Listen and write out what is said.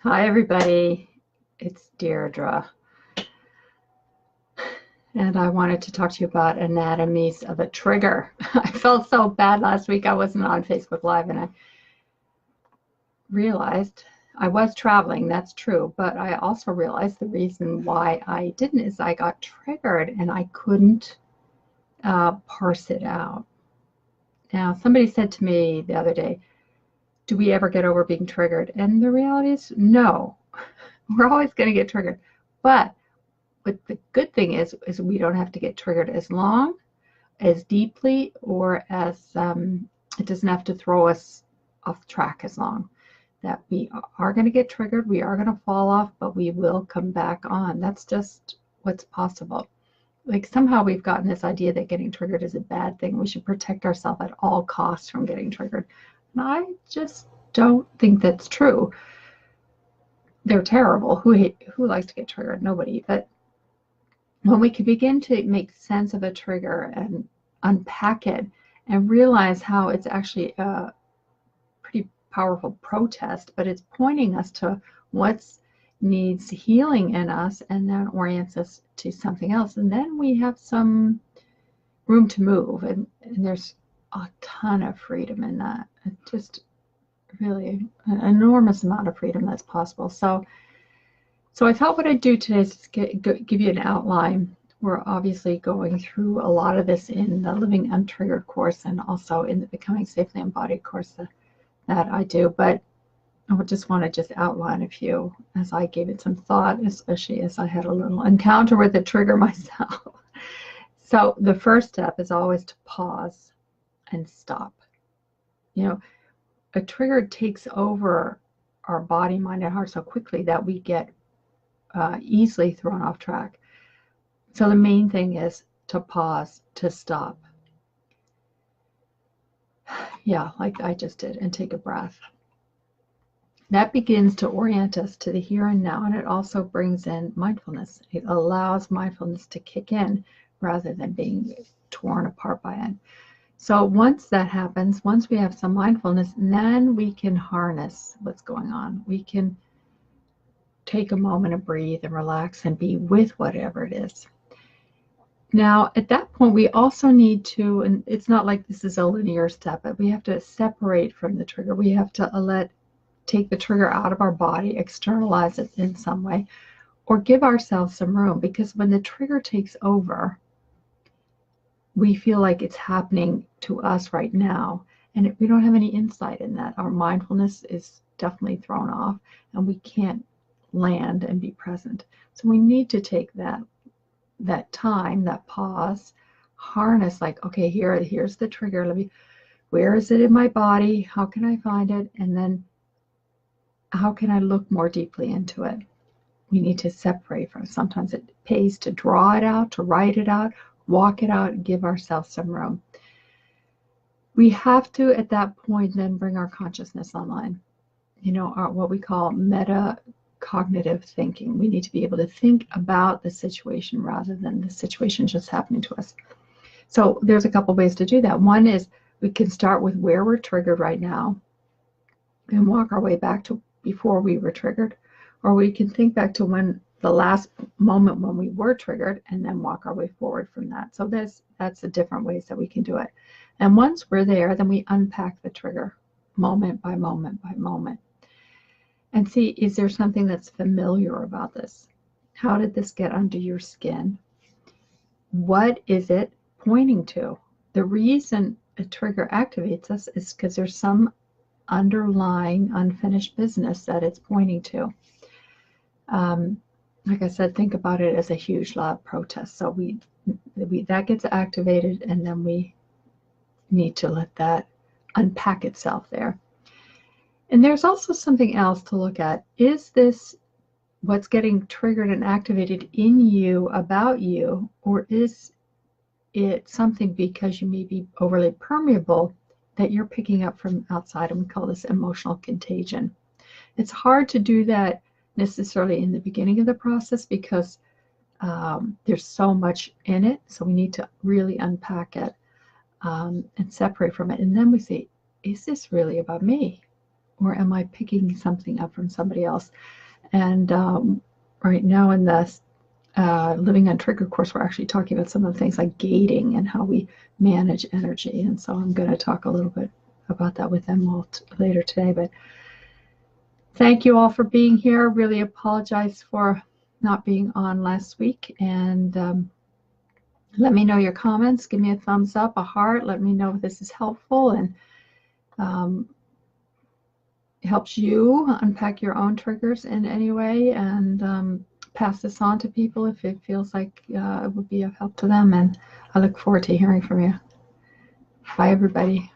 Hi, everybody. It's Deirdre. And I wanted to talk to you about anatomies of a trigger. I felt so bad last week. I wasn't on Facebook Live, and I realized I was traveling. That's true. But I also realized the reason why I didn't is I got triggered and I couldn't parse it out. Now, somebody said to me the other day, do we ever get over being triggered? And the reality is, no. We're always going to get triggered. But the good thing is we don't have to get triggered as long, as deeply, or as it doesn't have to throw us off track as long. That we are going to get triggered, we are going to fall off, but we will come back on. That's just what's possible. Like somehow we've gotten this idea that getting triggered is a bad thing. We should protect ourselves at all costs from getting triggered. And I just don't think that's true. They're terrible. Who likes to get triggered? Nobody. But when we can begin to make sense of a trigger and unpack it and realize how it's actually a pretty powerful protest, but it's pointing us to what needs healing in us and then orients us to something else. And then we have some room to move. And there's a ton of freedom in that. Just really an enormous amount of freedom that's possible. So I thought what I'd do today is give you an outline. We're obviously going through a lot of this in the Living Untriggered course and also in the Becoming Safely Embodied course that I do. But I just want to just outline a few as I gave it some thought, especially as I had a little encounter with the trigger myself. So the first step is always to pause and stop. A trigger takes over our body, mind, and heart so quickly that we get easily thrown off track. So the main thing is to pause, to stop. Yeah, like I just did, and take a breath. That begins to orient us to the here and now, and it also brings in mindfulness. It allows mindfulness to kick in rather than being torn apart by it. So once that happens, once we have some mindfulness, then we can harness what's going on. We can take a moment to breathe and relax and be with whatever it is. Now, at that point, we also need to, and it's not like this is a linear step, but we have to separate from the trigger. We have to take the trigger out of our body, externalize it in some way, or give ourselves some room, because when the trigger takes over, we feel like it's happening to us right now, and we don't have any insight in that. Our mindfulness is definitely thrown off, and we can't land and be present. So we need to take that time, that pause, harness, like, okay, here's the trigger. Where is it in my body? How can I find it? And then how can I look more deeply into it? We need to separate from it. Sometimes it pays to draw it out, to write it out, walk it out, and give ourselves some room. We have to, at that point, then bring our consciousness online. What we call metacognitive thinking. We need to be able to think about the situation rather than the situation just happening to us. So there's a couple ways to do that. One is we can start with where we're triggered right now and walk our way back to before we were triggered, or we can think back to when the last moment when we were triggered and then walk our way forward from that. So that's the different ways that we can do it. And once we're there, then we unpack the trigger moment by moment by moment and see, is there something that's familiar about this? How did this get under your skin? What is it pointing to? The reason a trigger activates us is because there's some underlying unfinished business that it's pointing to. Like I said, think about it as a huge loud protest. So that gets activated, and then we need to let that unpack itself there. And there's also something else to look at. Is this what's getting triggered and activated in you about you, or is it something because you may be overly permeable that you're picking up from outside? And we call this emotional contagion. It's hard to do that necessarily in the beginning of the process because there's so much in it. So we need to really unpack it and separate from it. And then we say, is this really about me? or am I picking something up from somebody else? And right now in the Living Untriggered course, we're actually talking about some of the things like gating and how we manage energy. And so I'm going to talk a little bit about that with them later today. But thank you all for being here. Really apologize for not being on last week. And let me know your comments. Give me a thumbs up, a heart. Let me know if this is helpful and helps you unpack your own triggers in any way, and pass this on to people if it feels like it would be of help to them. And I look forward to hearing from you. Bye, everybody.